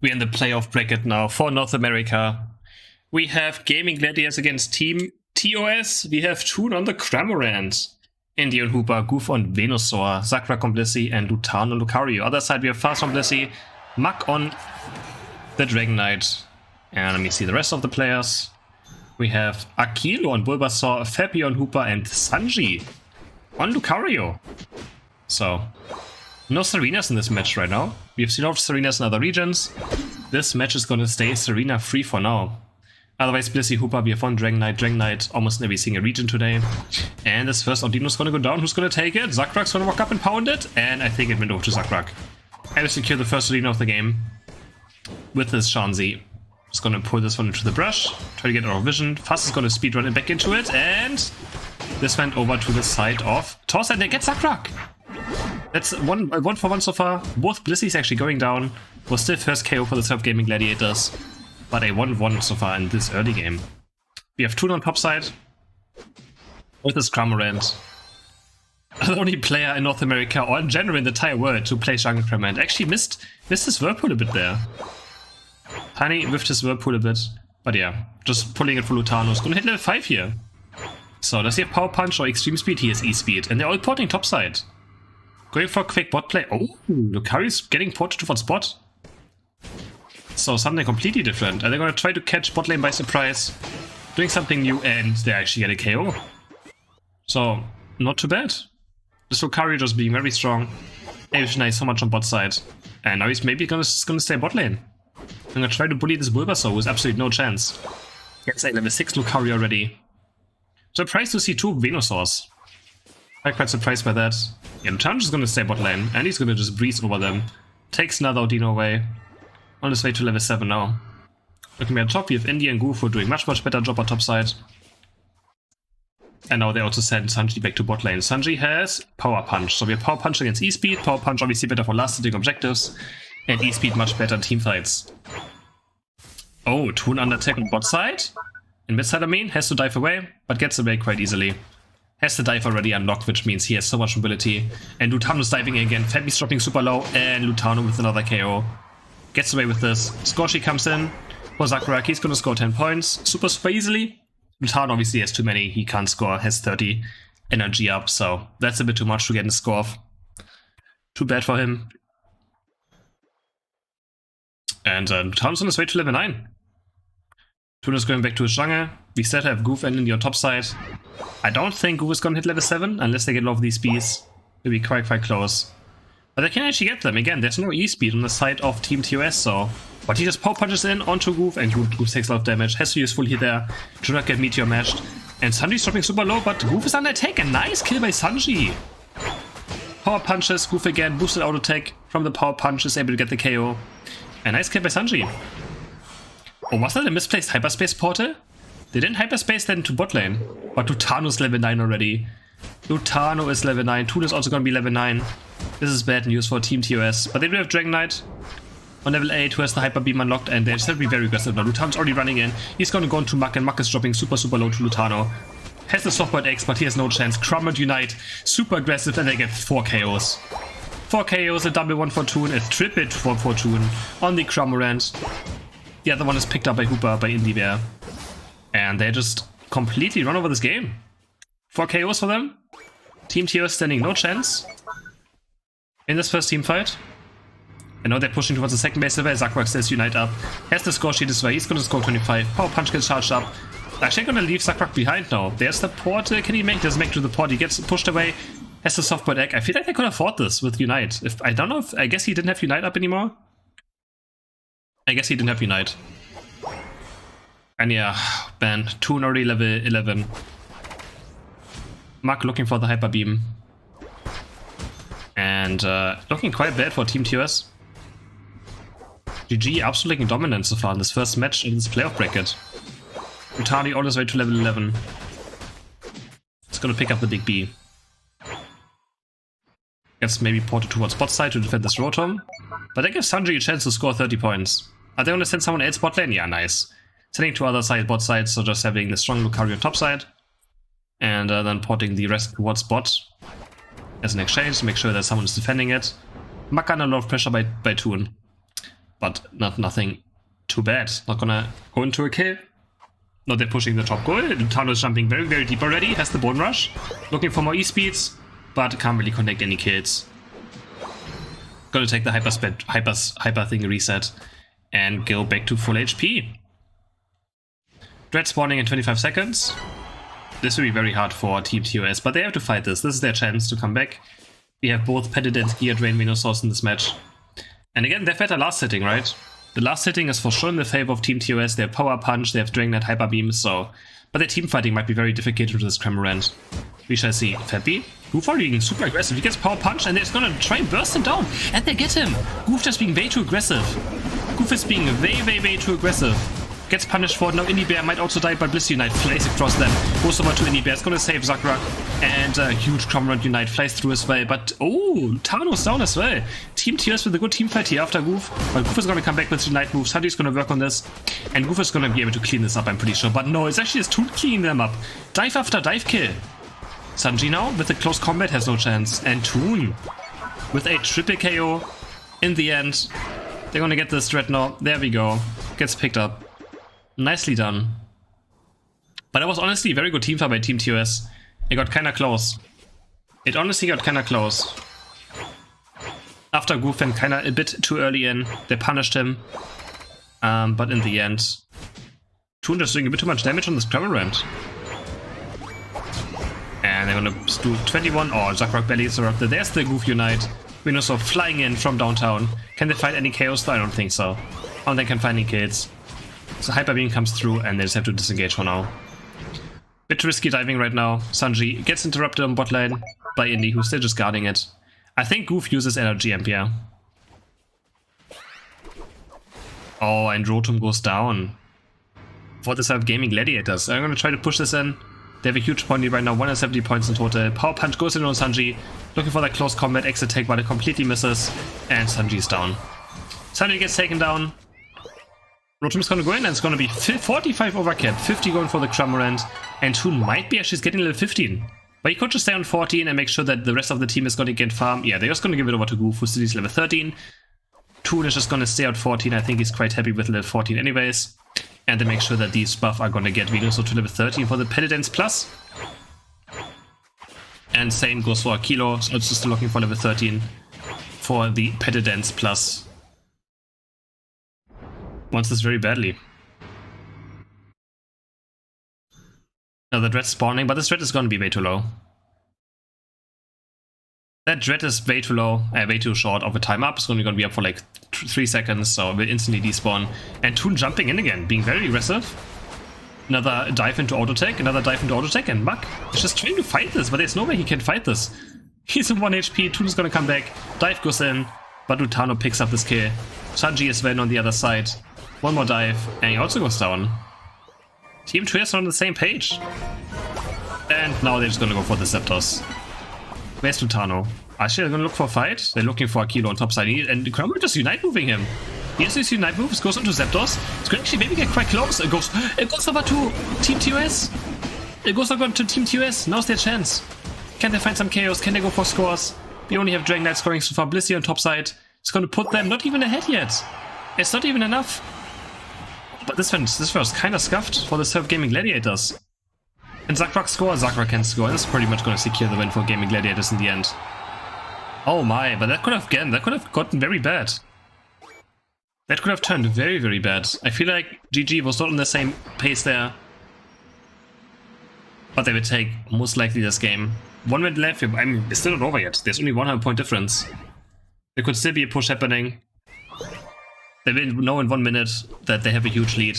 We're in the playoff bracket now for North America. We have Gaimin Gladiators against Team ToS. We have Toon on the Cramorant, Indian Hooper, Goof on Venusaur, Zakrak on Blissey, and Lutan on Lucario. Other side, we have Fast on Blissey, Muck on the Dragon Knight. And let me see the rest of the players. We have Akilo on Bulbasaur, Fabi on Hooper, and Sanji on Lucario. So, no Serenas in this match right now. We've seen a lot of Serenas in other regions. This match is going to stay Serena free for now. Otherwise, Blissey, Hooper, we have one Dragon Knight almost in every single region today. And this first Audino is going to go down. Who's going to take it? Zakrak's going to walk up and pound it. And I think it went over to Zakrak. And we secure the first Audino of the game with this Shanzi. Just going to pull this one into the brush. Try to get out of vision. Fast is going to speedrun it back into it. And this went over to the side of ToS, and they get Zakrak. That's one for one so far. Both Blisseys actually going down. Was still first KO for the Surf Gaimin Gladiators. But a 1-1 so far in this early game. We have Toon on top side. With this Cramorant. The only player in North America, or in general in the entire world, to play Jungle Cramorant. Actually missed his Whirlpool a bit there. Tiny whiffed his Whirlpool a bit. But yeah, just pulling it for Lutano. Is going to hit level 5 here. So does he have Power Punch or Extreme Speed? He has E-Speed. And they're all porting top side. Going for a quick bot play. Oh, Lucario's getting ported towards bot. So something completely different. And they're going to try to catch bot lane by surprise. Doing something new, and they actually get a KO. So, not too bad. This Lucario just being very strong. Evolution is so much on bot side. And now he's maybe gonna stay bot lane. I'm gonna try to bully this Bulbasaur with absolutely no chance. Gets a level 6 Lucario already. Surprised to see 2 Venusaurs. I'm quite surprised by that. Yeah, Lutan's just gonna stay bot lane, and he's gonna just breeze over them. Takes another Audino away. On his way to level 7 now. Looking at the top, we have Indy and Goof who are doing much better job on top side. And now they also send Sanji back to bot lane. Sanji has Power Punch. So we have Power Punch against E-Speed. Power Punch obviously better for last-hitting objectives. And E-Speed much better in team fights. Oh, Toon under attack on bot side. In mid side, I mean, has to dive away, but gets away quite easily. Has the dive already unlocked, which means he has so much mobility. And Lutano's diving again. Fabi's dropping super low, and Lutano with another KO. Gets away with this. Scorchy comes in for Zakrak. He's going to score 10 points super easily. Lutano obviously has too many. He can't score. Has 30 energy up. So that's a bit too much to get in score off. Too bad for him. And Lutano's on his way to level 9. Toon is going back to his jungle. We still have Goof and Indy on top side. I don't think Goof is going to hit level 7 unless they get all of these Bs. It'll be quite close. But they can actually get them. Again, there's no E-Speed on the side of Team ToS, so... But he just power punches in onto Goof, and Goof takes a lot of damage. Has to use full heal there. Do not get Meteor matched. And Sanji's dropping super low, but Goof is under attack. A nice kill by Sanji. Power punches, Goof again, boosted auto attack from the power punch, is able to get the KO. A nice kill by Sanji. Oh, was that a misplaced hyperspace portal? They didn't hyperspace then to bot lane. But Lutano's level 9 already. Lutano is level 9. Toon is also going to be level 9. This is bad news for Team ToS. But they do have Dragon Knight on level 8 who has the Hyper Beam unlocked, and they're still be very aggressive now. Lutano's already running in. He's going to go into Muck, and Muck is dropping super low to Lutano. Has the Softboard X, but he has no chance. Cramorant Unite, super aggressive, and they get 4 KOs. 4 KOs, a double one for Toon, a triple for Toon on the Cramorant. The other one is picked up by Hooper, by Indy there. And they just completely run over this game. 4 KOs for them. Team ToS standing no chance in this first team fight. And now they're pushing towards the second base level. Zakrak says Unite up. Has the score sheet this way. He's going to score 25. Power Punch gets charged up. Actually going to leave Zakrak behind now. There's the port. Can he make? Doesn't make to the port. He gets pushed away. Has the softboard egg. I feel like they could afford this with Unite. I don't know if... I guess he didn't have Unite up anymore. I guess he didn't have Unite. And yeah, man. Toon already level 11. Muck looking for the Hyper Beam. And looking quite bad for Team ToS. GG absolutely dominant so far in this first match in this playoff bracket. Lutani all his way to level 11. It's gonna pick up the big B. Gets maybe ported towards bot side to defend this Rotom. But that gives Sanji a chance to score 30 points. Are they gonna send someone else bot lane? Yeah, nice. Sending to other side bot side, so just having the strong Lucario on top side. And then porting the rest towards bot as an exchange to make sure that someone is defending it. Muck under a lot of pressure by Toon. but nothing too bad. Not gonna go into a kill. No, they're pushing the top goal. Tano is jumping very, very deep already. Has the bone rush. Looking for more E-speeds, but can't really connect any kills. Gonna take the hyper thing reset and go back to full HP. Dread spawning in 25 seconds. This will be very hard for Team ToS, but they have to fight this. This is their chance to come back. We have both Petted Gear Drain Venusaurs in this match. And again, they've had a last hitting, right? The last hitting is for sure in the favor of Team ToS. They have Power Punch, they have Dragon Knight Hyper Beam, so... But their team fighting might be very difficult with this Cramorant. We shall see. Fappy. Goof already being super aggressive. He gets Power Punch and they're just gonna try and burst him down. And they get him! Goof just being way too aggressive. Goof is being way too aggressive. Gets punished for it. Now Indie Bear might also die, but Bliss Unite flies across them. Goes over to Indie Bear. It's gonna save Zakrak. And huge Cramorant Unite flies through as well. But oh, Tano's down as well. Team ToS with a good team fight here after Goof. But Goof is gonna come back with Unite moves. Sanji's gonna work on this. And Goof is gonna be able to clean this up, I'm pretty sure. But no, it's actually just Toon cleaning them up. Dive after dive kill. Sanji now with the close combat has no chance. And Toon with a triple KO in the end. They're gonna get this Dreadnought. There we go. Gets picked up. Nicely done. But it was honestly a very good team fight by Team ToS. It got kinda close. It honestly got kinda close. After Goof went kinda a bit too early in, they punished him. But in the end, Toon just doing a bit too much damage on this Cramorant. And they're gonna do 21. Oh, Zakrak Belly is erupted. There's the Goof Unite. Venusaur flying in from downtown. Can they find any chaos? I don't think so. Oh, they can find any kills. So Hyper Beam comes through and they just have to disengage for now. Bit risky diving right now. Sanji gets interrupted on bot lane by Indy, who's still just guarding it. I think Goof uses Energy Amp, yeah. Oh, and Rotom goes down. For this, I have Gaimin Gladiators. I'm gonna try to push this in. They have a huge point lead right now, 170 points in total. Power Punch goes in on Sanji. Looking for that close combat exit take, but it completely misses. And Sanji's down. Sanji gets taken down. Rotom is gonna go in and it's gonna be 45 overcap, 50 going for the Cramorant, and Toon might be actually getting level 15. But he could just stay on 14 and make sure that the rest of the team is gonna get farm. Yeah, they're just gonna give it over to Goof, who still is level 13. Toon is just gonna stay at 14, I think he's quite happy with level 14 anyways. And they make sure that these buff are gonna get Venusaur to level 13 for the Petitance Plus. And same goes for Kilo, also still looking for level 13 for the Petitance Plus. Wants this very badly. Now the Dread spawning, but this Dread is going to be way too low. That Dread is way too low, way too short of a time up. It's only going to be up for like 3 seconds, so it will instantly despawn. And Toon jumping in again, being very aggressive. Another dive into auto tech, another dive into auto tech, and Muck is just trying to fight this, but there's no way he can fight this. He's in 1 HP, Toon is going to come back, dive goes in, but Utano picks up this kill. Sanji is then on the other side. One more dive, and he also goes down. Team ToS are on the same page. And now they're just gonna go for the Zapdos. Where's Utano? Actually, they're gonna look for a fight. They're looking for a Kilo on top side. And Cramorant just Unite moving him. He has his Unite moves, goes onto Zapdos. It's going to actually maybe get quite close. It goes over to Team ToS. It goes over to Team ToS. Now's their chance. Can they find some chaos? Can they go for scores? We only have Dragon Knight scoring so far. Blissey on top side. It's gonna put them not even ahead yet. It's not even enough. But this was kind of scuffed for the Surf Gaimin Gladiators. And Zakrak score, Zakrak can score. This is pretty much going to secure the win for Gaimin Gladiators in the end. Oh my, but that could have gotten very bad. That could have turned very, very bad. I feel like GG was not on the same pace there. But they would take most likely this game. 1 minute left, I mean, it's still not over yet. There's only 100 point difference. There could still be a push happening. They will know in 1 minute that they have a huge lead.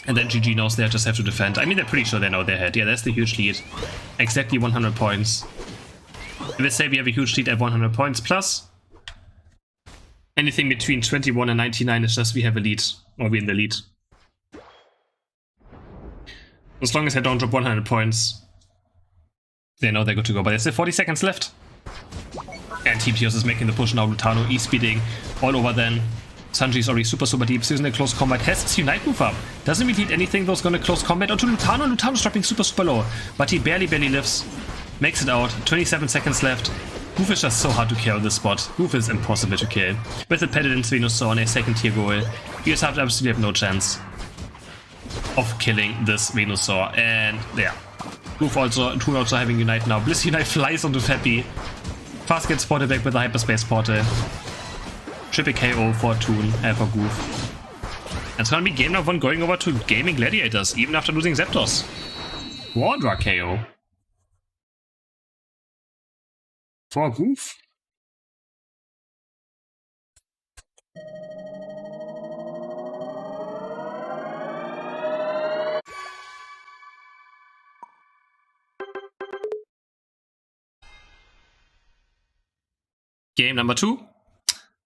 And then GG knows they just have to defend. I mean, they're pretty sure they know they're ahead. Yeah, that's the huge lead. Exactly 100 points. Let's say we have a huge lead at 100 points plus. Anything between 21 and 99 is just we have a lead. Or we're in the lead. As long as they don't drop 100 points, they know they're good to go. But there's still 40 seconds left. And Team ToS is making the push now. Lutano E-speeding all over then. Sanji's already super deep. Susan in close combat has his Unite move up. Doesn't really need anything though. It's gonna close combat onto Lutano. Lutano's dropping super low. But he barely lives. Makes it out. 27 seconds left. Goof is just so hard to kill on this spot. Goof is impossible to kill. With the Paladin's Venusaur on a second tier goal, you just absolutely have no chance of killing this Venusaur. And yeah, Goof also, Toon also having Unite now. Bliss Unite flies onto Fappy. Fast gets spotted back with the Hyperspace Portal. Triple KO for Toon and for Goof. It's gonna be game number 1 going over to Gaimin Gladiators, even after losing Zapdos. Quadra KO. For Goof. Game number 2.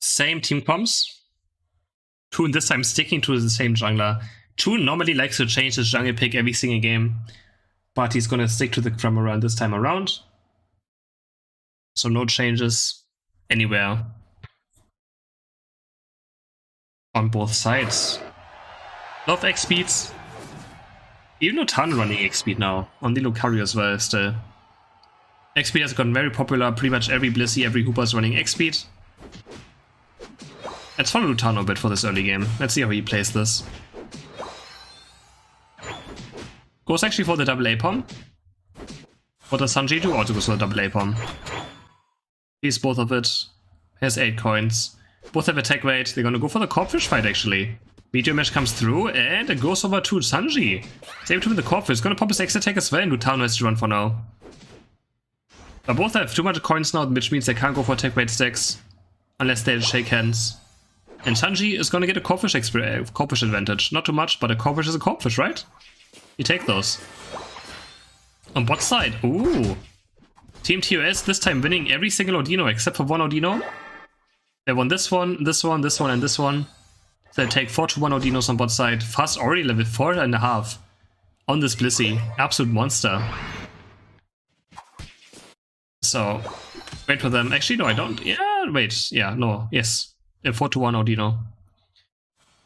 Same team comms. Toon this time sticking to the same jungler. Toon normally likes to change his jungle pick every single game, but he's gonna stick to the Cramorant this time around. So no changes anywhere on both sides. Love X speeds. Even Lucario running X speed now on the Lucario as well still. X speed has gotten very popular. Pretty much every Blissey, every Hooper is running X speed. Let's follow Lucario a bit for this early game. Let's see how he plays this. Goes actually for the double A-Pom. What does Sanji do? Also goes for the double A-Pom. He's both of it. Has 8 coins. Both have attack weight. They're gonna go for the Corpfish fight actually. Meteor Mesh comes through and it goes over to Sanji. He's able to win the Corpfish. Gonna pop his X attack as well, and Lucario has to run for now. But both have too much coins now, which means they can't go for attack weight stacks unless they shake hands. And Sanji is gonna get a Corpfish advantage. Not too much, but a Corpfish is a Corpfish, right? You take those. On bot side, ooh. Team ToS this time winning every single Odino except for one Odino. They won this one, this one, this one, and this one. So they take 4-1 Odinos on bot side. Fast already level 4.5 on this Blissey. Absolute monster. So, wait for them. Actually, no, I don't. Yeah, wait. Yeah, no. Yes. A 4-1 Odino.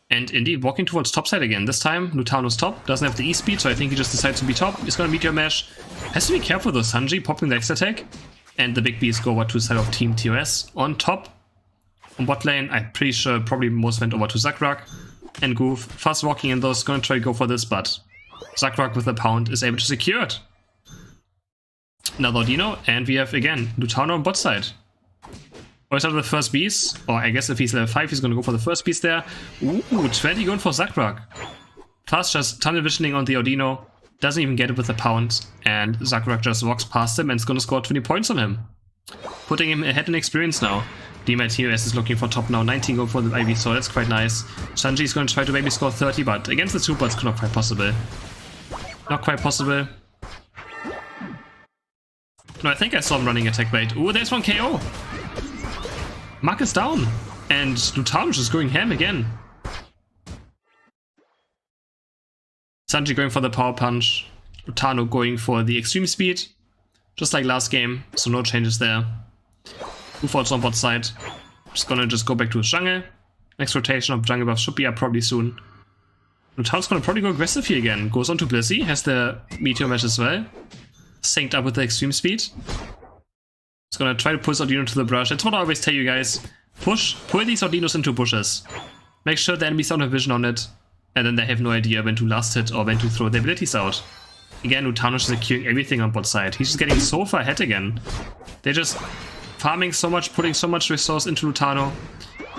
And indeed, walking towards top side again. This time, Lucaio's top. Doesn't have the E speed, so I think he just decides to be top. He's gonna Meteor Mash. Has to be careful though, Sanji popping the X attack. And the big Bs go over to the side of Team ToS. On top, on bot lane, I'm pretty sure probably most went over to Zakrak. And Goof, fast walking in those, gonna try to go for this, but Zakrak with a pound is able to secure it. Another Odino, and we have again Lucaio on bot side. Or is that the first beast? Or I guess if he's level 5, he's gonna go for the first beast there. Ooh, 20 going for Zakrak. Fast just tunnel visioning on the Odino. Doesn't even get it with a pound. And Zakrak just walks past him and is gonna score 20 points on him. Putting him ahead in experience now. DMI ToS is looking for top now. 19 going for the Ivysaur, that's quite nice. Sanji is gonna try to maybe score 30, but against the super it's not quite possible. Not quite possible. No, I think I saw him running attack weight. Ooh, there's one KO! Mark is down! And Lucario is going ham again. Sanji going for the power punch. Lucario going for the extreme speed. Just like last game, so no changes there. Goof also on bot side. Just gonna go back to his jungle. Next rotation of jungle buff should be up probably soon. Lucario's gonna probably go aggressive here again. Goes on to Blissey, has the Meteor Mesh as well. Synced up with the extreme speed. It's gonna try to push Odino to the brush. That's what I always tell you guys. Pull these Odinos into bushes. Make sure the enemies don't have vision on it. And then they have no idea when to last hit or when to throw their abilities out. Again, Lucaio is securing everything on bot side. He's just getting so far ahead again. They're just farming so much, putting so much resource into Lucaio.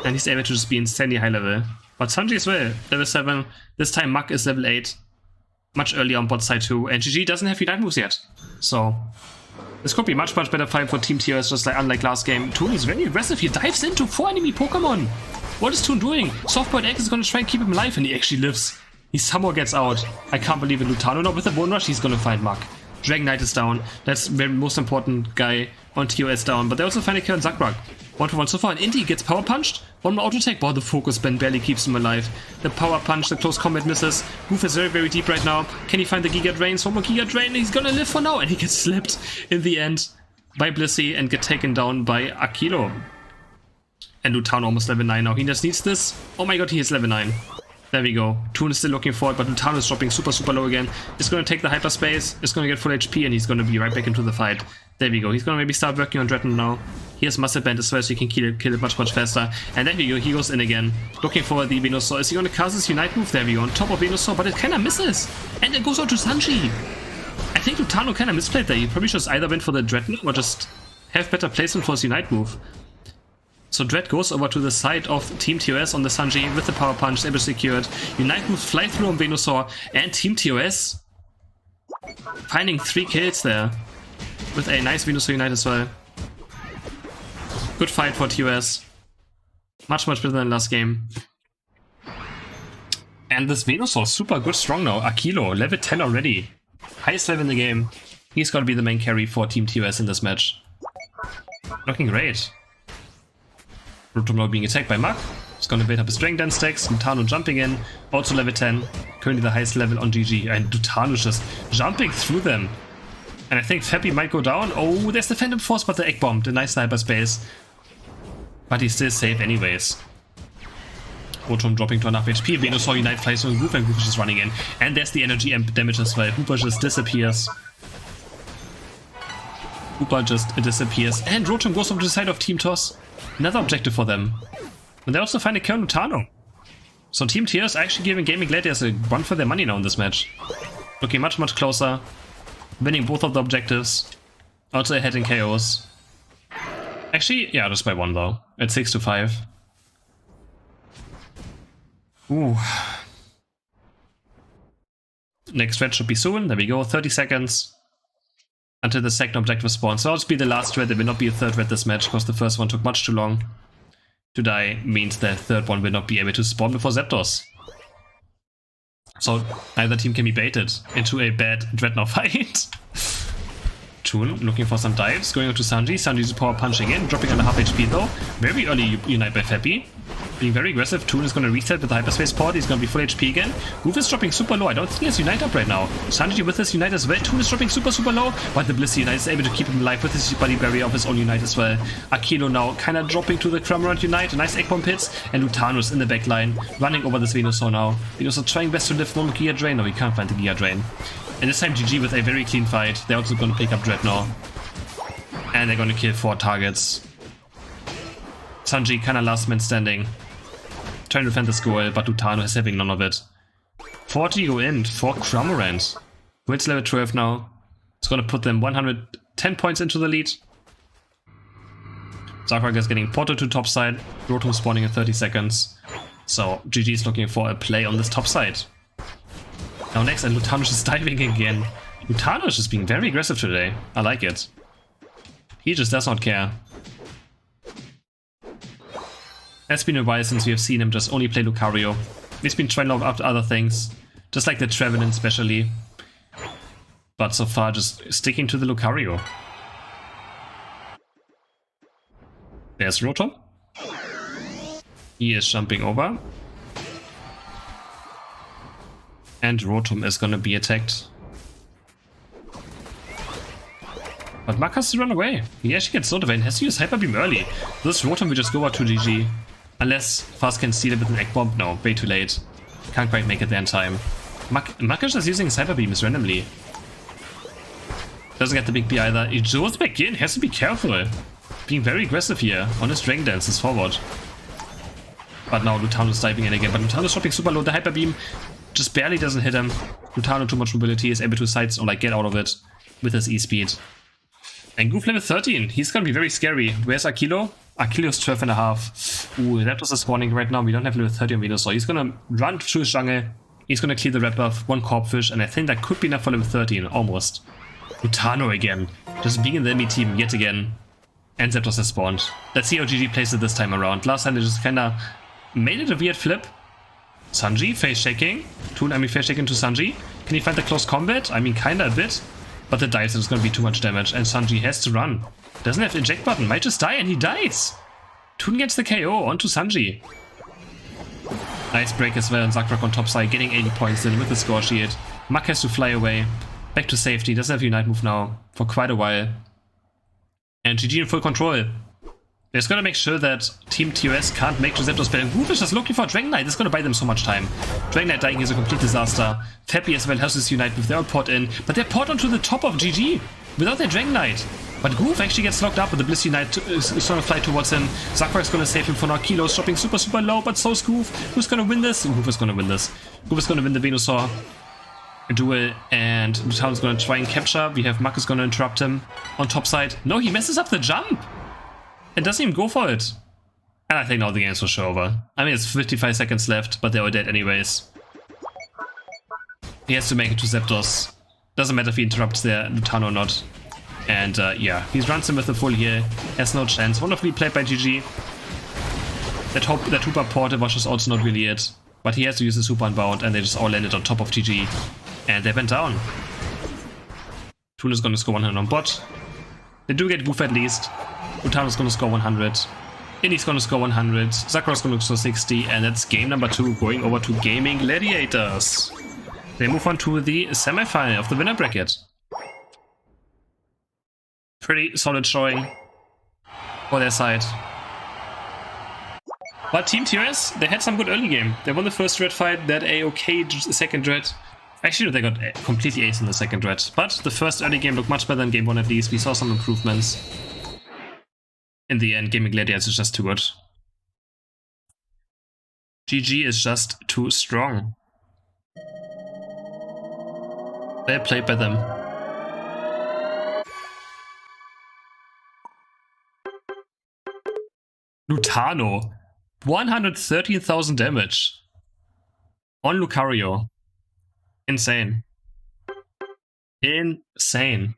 And he's able to just be insanely high level. But Sanji as well, level 7. This time Muk is level 8. Much earlier on bot side too. And GG doesn't have Unite moves yet. So this could be much better fight for Team ToS, just like unlike last game. Toon is very aggressive. He dives into 4 enemy Pokemon. What is Toon doing? Softboiled Egg is gonna try and keep him alive, and he actually lives. He somehow gets out. I can't believe it. Lucaio now with the Bone Rush, he's gonna find Muk. Dragon Knight is down. That's the most important guy on ToS down. But they also find a kill on Zakrak. 1-1 so far, and Indy gets power punched. One more auto attack. Wow, the focus band barely keeps him alive. The power punch, the close combat misses. Goof is very deep right now. Can he find the Giga Drains? One more Giga Drain, he's gonna live for now. And he gets slapped in the end by Blissey and get taken down by Akilo. And Lucaio almost level 9 now. He just needs this. Oh my god, he is level 9. There we go. Toon is still looking for it, but Lutano is dropping super, super low again. He's going to take the hyperspace, is going to get full HP, and he's going to be right back into the fight. There we go. He's going to maybe start working on Dreadnought now. He has Muscle Band as well, so he can kill it much, much faster. And there we go. He goes in again, looking for the Venusaur. Is he going to cast his Unite move? There we go. On top of Venusaur, but it kind of misses. And it goes out to Sanji. I think Lutano kind of misplayed there. He probably should either went for the Dreadnought or just have better placement for his Unite move. So Dread goes over to the side of Team ToS on the Sanji with the Power Punch, able to secure it. Unite move fly through on Venusaur, and Team ToS finding 3 kills there with a nice Venusaur Unite as well. Good fight for ToS. Much, much better than last game. And this Venusaur is super good strong now. Akilo, level 10 already. Highest level in the game. He's got to be the main carry for Team ToS in this match. Looking great. Rotom now being attacked by Muk. He's gonna build up his Dragon Dance stacks. Lutano jumping in, also level 10. Currently the highest level on GG. And Lutano just jumping through them. And I think Fappy might go down. Oh, there's the Phantom Force, but the Egg Bomb, the nice hyperspace. But he's still safe anyways. Rotom dropping to enough HP. Venusaur Unite flies on Goof, and Goof is just running in. And there's the energy amp damage as well. Hooper just disappears. Hooper just disappears. And Rotom goes over to the side of Team ToS. Another objective for them. And they also find a kill on Lutano. So Team ToS actually giving Gaimin Gladiators a run for their money now in this match. Looking much, much closer. Winning both of the objectives. Also ahead in KOs. Actually, yeah, just by 1 though. At 6-5. Ooh. Next thread should be soon. There we go. 30 seconds. Until the second objective spawns. So it'll be the last thread. There will not be a third thread this match, because the first one took much too long to die. Means the third one will not be able to spawn before Zapdos. So either team can be baited into a bad Dreadnought fight. Toon looking for some dives, going on to Sanji. Sanji is power punching in, dropping under half HP though. Very early Unite by Fappy. Being very aggressive. Toon is going to reset with the Hyperspace Port. He's going to be full HP again. Goof is dropping super low. I don't think he has Unite up right now. Sanji with his Unite as well. Toon is dropping super, super low. But the Blissey Unite is able to keep him alive with his body barrier of his own Unite as well. Akilo now kind of dropping to the Cramorant Unite. A nice Egg Bomb hits. And Lutanos in the back line running over this Venusaur now. Venusaur trying best to lift one Gear Drain. No, he can't find the Gear Drain. And this time GG with a very clean fight. They're also going to pick up Dreadnought. And they're going to kill 4 targets. Sanji kind of last man standing. Trying to defend the score, but Lutano is having none of it. 40 go in for Cramorant. Who hits level 12 now. It's going to put them 110 points into the lead. Zakrak is getting ported to top side. Rotom spawning in 30 seconds. So GG is looking for a play on this top side. Now next, and Lutano is diving again. Lutano is just being very aggressive today. I like it. He just does not care. It's been a while since we have seen him just only play Lucario. He's been trying out other things, just like the Trevenant especially. But so far just sticking to the Lucario. There's Rotom. He is jumping over. And Rotom is gonna be attacked. But Muk has to run away. He actually gets notified and has to use Hyper Beam early. This Rotom will just go out to GG. Unless Fast can steal it with an Egg Bomb. No, way too late. Can't quite make it there in time. Muk is just using his Hyper Beams randomly. Doesn't get the big B either. He goes back in, has to be careful. Being very aggressive here on his Dragon Dances forward. But now Lutano's diving in again. But Lutano's dropping super low. The Hyper Beam just barely doesn't hit him. Lutano too much mobility, is able to side or like get out of it with his E-Speed. And Goof level 13. He's gonna be very scary. Where's Akilo? Akilo's 12.5. Ooh, that was a spawning right now. We don't have level 30 on Venusaur. He's gonna run through his jungle. He's gonna clear the red buff, 1 Corpfish, and I think that could be enough for level 13, almost. Lutano again. Just being in the enemy team yet again. And Zapdos has spawned. Let's see how GG plays it this time around. Last time they just kinda made it a weird flip. Sanji, face shaking. Toon, face shaking to Sanji. Can he find the close combat? I mean, kinda a bit. But the dice is going to be too much damage, and Sanji has to run. Doesn't have the eject button, might just die, and he dies! Toon gets the KO onto Sanji. Nice break as well, and Zakrak on top side, getting 80 points in with the score shield. Muk has to fly away. Back to safety, doesn't have Unite move now for quite a while. And GG in full control. They're just gonna make sure that Team ToS can't make Receptors better. Goof is just looking for Dragon Knight. It's gonna buy them so much time. Dragon Knight dying is a complete disaster. Fappy as well has this Unite with their port in, but they're port onto the top of GG without their Dragon Knight. But Goof actually gets locked up, but the Bliss Unite is gonna fly towards him. Zakra is gonna save him for now. Kilo's dropping super low, but so is Goof. Who's gonna win this? Goof is gonna win this. Goof is gonna win the Venusaur duel, and Lutano is gonna try and capture. We have Marcus gonna interrupt him on top side. No, he messes up the jump! It doesn't even go for it. And I think now the game's for sure over. I mean, it's 55 seconds left, but they're all dead anyways. He has to make it to Zapdos. Doesn't matter if he interrupts their Lutano or not. And yeah, he runs him with the full heal. Has no chance. Wonderfully played by GG. That Hooper port was just also not really it. But he has to use the Super Unbound, and they just all landed on top of GG. And they went down. Toon is gonna score 100 on bot. They do get Goof at least. Lutano's gonna score 100. Indy's gonna score 100. Sakura's gonna score 60. And that's game number 2 going over to Gaimin Gladiators. They move on to the semi-final of the winner bracket. Pretty solid showing for their side. But Team ToS, they had some good early game. They won the first red fight, they had a okay second red. Actually, they got completely ace in the second red. But the first early game looked much better than game 1 at least. We saw some improvements. In the end, Gaimin Gladiators is just too good. GG is just too strong. They played by them. Lutano. 113,000 damage. On Lucario. Insane. Insane.